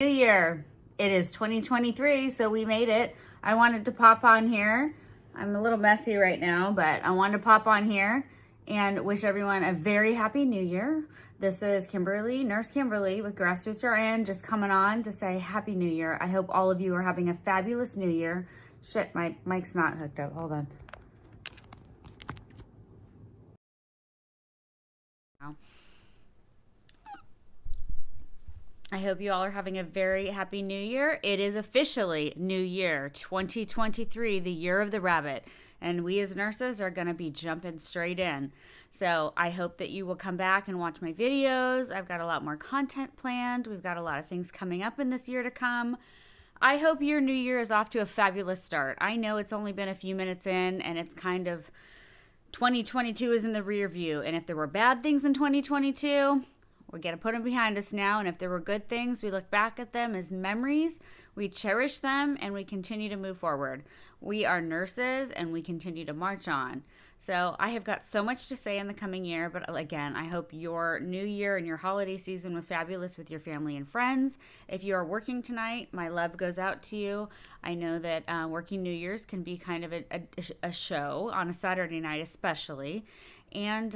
New Year. It is 2023, so we made it. I wanted to pop on here. I'm a little messy right now, but I wanted to pop on here and wish everyone a very happy New Year. This is Kimberly, Nurse Kimberly with Grassroots RN, just coming on to say Happy New Year. I hope all of you are having a fabulous New Year. Shit, my mic's not hooked up. Hold on. I hope you all are having a very happy new year. It is officially New Year 2023, the year of the rabbit. And we as nurses are going to be jumping straight in. So I hope that you will come back and watch my videos. I've got a lot more content planned. We've got a lot of things coming up in this year to come. I hope your new year is off to a fabulous start. I know it's only been a few minutes in and it's kind of 2022 is in the rear view. And if there were bad things in 2022, we're going to put them behind us now. And if there were good things, we look back at them as memories, we cherish them, and we continue to move forward. We are nurses, and we continue to march on. So I have got so much to say in the coming year. But again, I hope your new year and your holiday season was fabulous with your family and friends. If you are working tonight, my love goes out to you. I know that working New Year's can be kind of a show on a Saturday night especially. And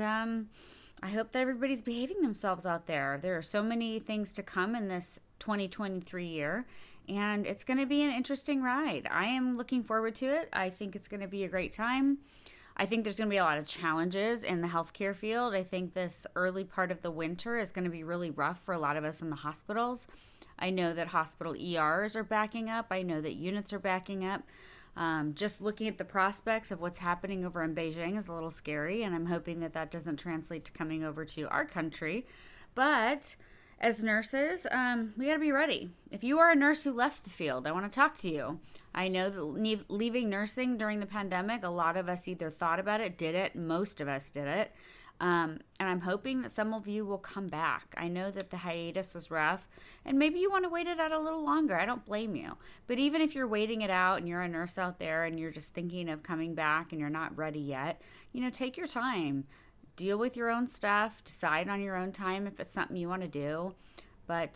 I hope that everybody's behaving themselves out there. There are so many things to come in this 2023 year, and it's going to be an interesting ride. I am looking forward to it. I think it's going to be a great time. I think there's going to be a lot of challenges in the healthcare field. I think this early part of the winter is going to be really rough for a lot of us in the hospitals. I know that hospital ERs are backing up. I know that units are backing up. Just looking at the prospects of what's happening over in Beijing is a little scary, and I'm hoping that that doesn't translate to coming over to our country. But as nurses, we got to be ready. If you are a nurse who left the field, I want to talk to you. I know that leaving nursing during the pandemic, a lot of us either thought about it, did it, most of us did it. And I'm hoping that some of you will come back. I know that the hiatus was rough, and maybe you want to wait it out a little longer. I don't blame you. But even if you're waiting it out and you're a nurse out there and you're just thinking of coming back and you're not ready yet, take your time. Deal with your own stuff. Decide on your own time if it's something you want to do. But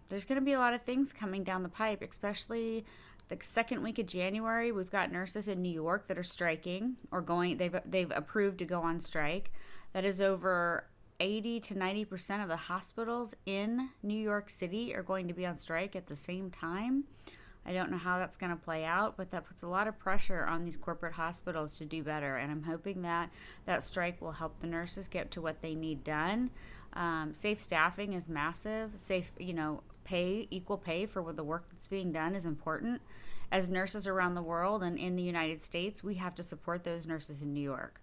there's going to be a lot of things coming down the pipe, especially the second week of January. We've got nurses in New York that are striking or going. They've approved to go on strike. That is over 80 to 90% of the hospitals in New York City are going to be on strike at the same time. I don't know how that's going to play out, but that puts a lot of pressure on these corporate hospitals to do better. And I'm hoping that that strike will help the nurses get to what they need done. Safe staffing is massive. Safe, pay, equal pay for the work that's being done is important. As nurses around the world and in the United States, we have to support those nurses in New York.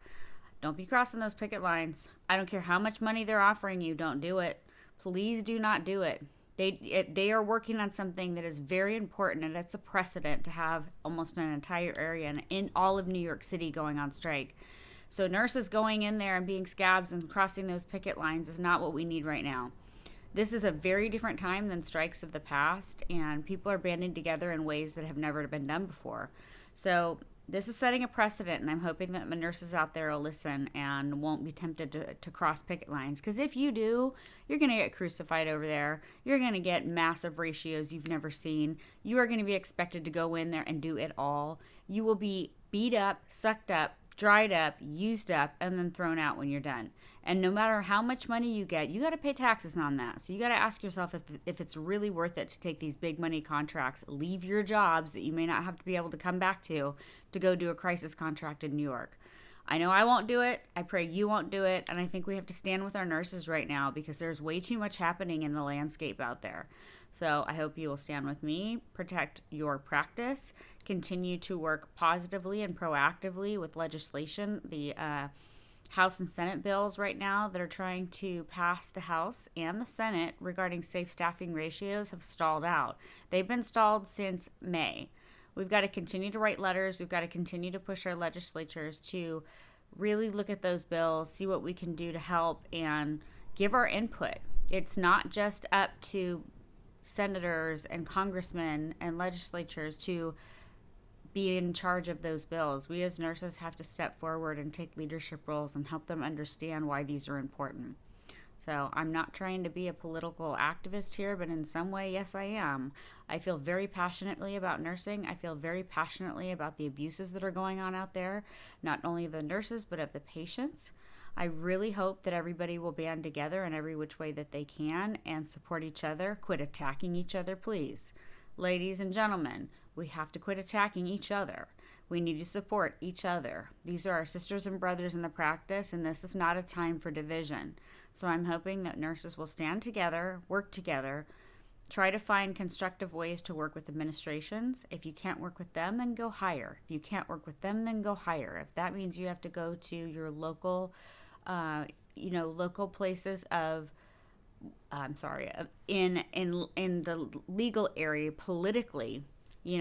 Don't be crossing those picket lines. I don't care how much money they're offering you. Don't do it. Please do not do it. They are working on something that is very important, and it's a precedent to have almost an entire area in all of New York City going on strike. So nurses going in there and being scabs and crossing those picket lines is not what we need right now. This is a very different time than strikes of the past, and people are banding together in ways that have never been done before. So this is setting a precedent, and I'm hoping that the nurses out there will listen and won't be tempted to cross picket lines. Because if you do, you're going to get crucified over there. You're going to get massive ratios you've never seen. You are going to be expected to go in there and do it all. You will be beat up, sucked up, dried up, used up, and then thrown out when you're done. And no matter how much money you get, you got to pay taxes on that. So you got to ask yourself if it's really worth it to take these big money contracts, leave your jobs that you may not have to be able to come back to go do a crisis contract in New York. I know I won't do it. I pray you won't do it. And I think we have to stand with our nurses right now because there's way too much happening in the landscape out there. So I hope you will stand with me, protect your practice, continue to work positively and proactively with legislation. The House and Senate bills right now that are trying to pass the House and the Senate regarding safe staffing ratios have stalled out. They've been stalled since May. We've got to continue to write letters. We've got to continue to push our legislatures to really look at those bills, see what we can do to help, and give our input. It's not just up to senators and congressmen and legislatures to be in charge of those bills. We as nurses have to step forward and take leadership roles and help them understand why these are important. So I'm not trying to be a political activist here, but in some way, yes, I am. I feel very passionately about nursing. I feel very passionately about the abuses that are going on out there, not only of the nurses, but of the patients. I really hope that everybody will band together in every which way that they can and support each other. Quit attacking each other, please. Ladies and gentlemen, we have to quit attacking each other. We need to support each other. These are our sisters and brothers in the practice, and this is not a time for division. So I'm hoping that nurses will stand together, work together, try to find constructive ways to work with administrations. If you can't work with them, then go higher. If you can't work with them, then go higher. If that means you have to go to your local, local places of, in the legal area politically,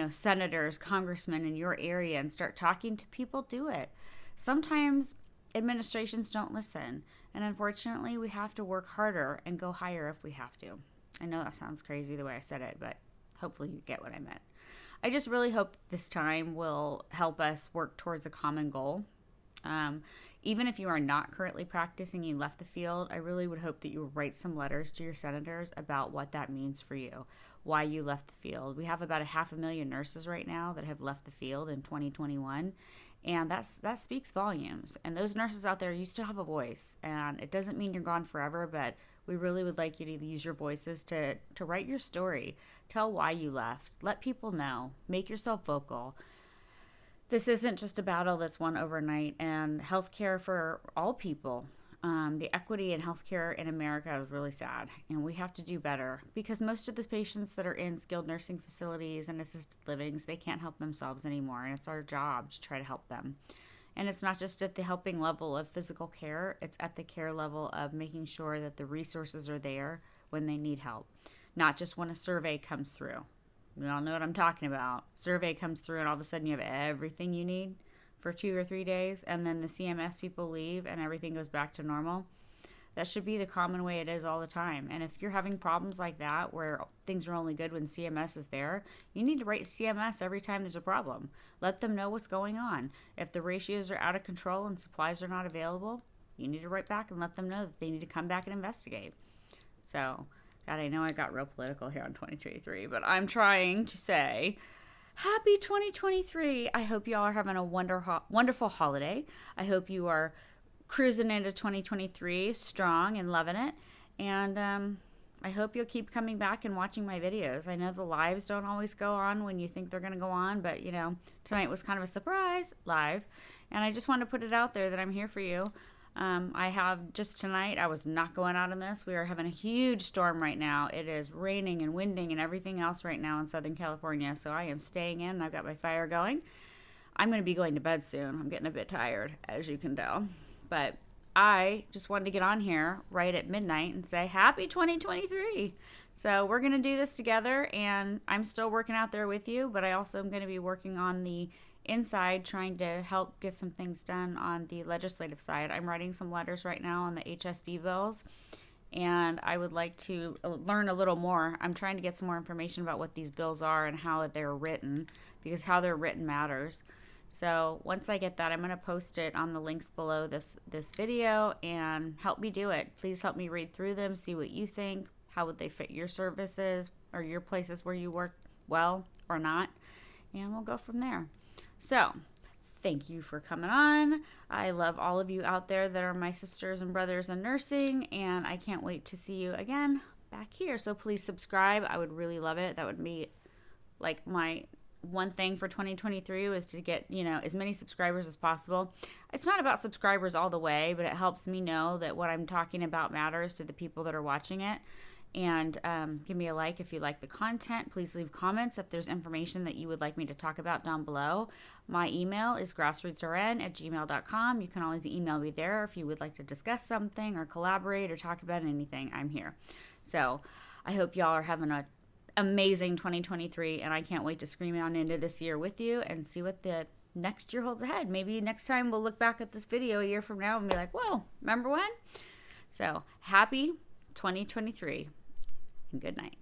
senators, congressmen in your area, and start talking to people, do it. Sometimes administrations don't listen. And unfortunately, we have to work harder and go higher if we have to. I know that sounds crazy the way I said it, but hopefully you get what I meant. I just really hope this time will help us work towards a common goal. Even if you are not currently practicing, you left the field, I really would hope that you write some letters to your senators about what that means for you, why you left the field. We have about 500,000 nurses right now that have left the field in 2021. And that speaks volumes. And those nurses out there, you still have a voice. And it doesn't mean you're gone forever, but we really would like you to use your voices to write your story. Tell why you left. Let people know. Make yourself vocal. This isn't just a battle that's won overnight. And healthcare for all people. The equity in healthcare in America is really sad, and we have to do better because most of the patients that are in skilled nursing facilities and assisted livings, they can't help themselves anymore, and it's our job to try to help them. And it's not just at the helping level of physical care, it's at the care level of making sure that the resources are there when they need help, not just when a survey comes through. We all know what I'm talking about. Survey comes through and all of a sudden you have everything you need for 2 or 3 days, and then the CMS people leave and everything goes back to normal. That should be the common way it is all the time. And if you're having problems like that where things are only good when CMS is there, you need to write CMS every time there's a problem. Let them know what's going on. If the ratios are out of control and supplies are not available, you need to write back and let them know that they need to come back and investigate. So, God, I know I got real political here on 2023, but I'm trying to say Happy 2023. I hope you all are having a wonderful holiday. I hope you are cruising into 2023 strong and loving it. And I hope you'll keep coming back and watching my videos. I know the lives don't always go on when you think they're going to go on, but tonight was kind of a surprise live. And I just want to put it out there that I'm here for you. I have just tonight, I was not going out in this. We are having a huge storm right now. It is raining and winding and everything else right now in Southern California. So I am staying in. I've got my fire going. I'm going to be going to bed soon. I'm getting a bit tired, as you can tell. But I just wanted to get on here right at midnight and say happy 2023. So we're going to do this together, and I'm still working out there with you, but I also am going to be working on the inside, trying to help get some things done on the legislative side. I'm writing some letters right now on the HSB bills, and I would like to learn a little more. I'm trying to get some more information about what these bills are and how they're written, because how they're written matters. So once I get that, I'm going to post it on the links below this video, and help me do it. Please help me read through them, see what you think. How would they fit your services or your places where you work well or not? And we'll go from there. So, thank you for coming on. I love all of you out there that are my sisters and brothers in nursing, and I can't wait to see you again back here. So please subscribe. I would really love it. That would be like my one thing for 2023 was to get, as many subscribers as possible. It's not about subscribers all the way, but it helps me know that what I'm talking about matters to the people that are watching it. And give me a like if you like the content. Please leave comments if there's information that you would like me to talk about down below. My email is grassrootsrn@gmail.com. You can always email me there if you would like to discuss something or collaborate or talk about anything. I'm here. So I hope y'all are having an amazing 2023, and I can't wait to scream on into this year with you and see what the next year holds ahead. Maybe next time we'll look back at this video a year from now and be like, whoa, remember when? So happy 2023. And good night.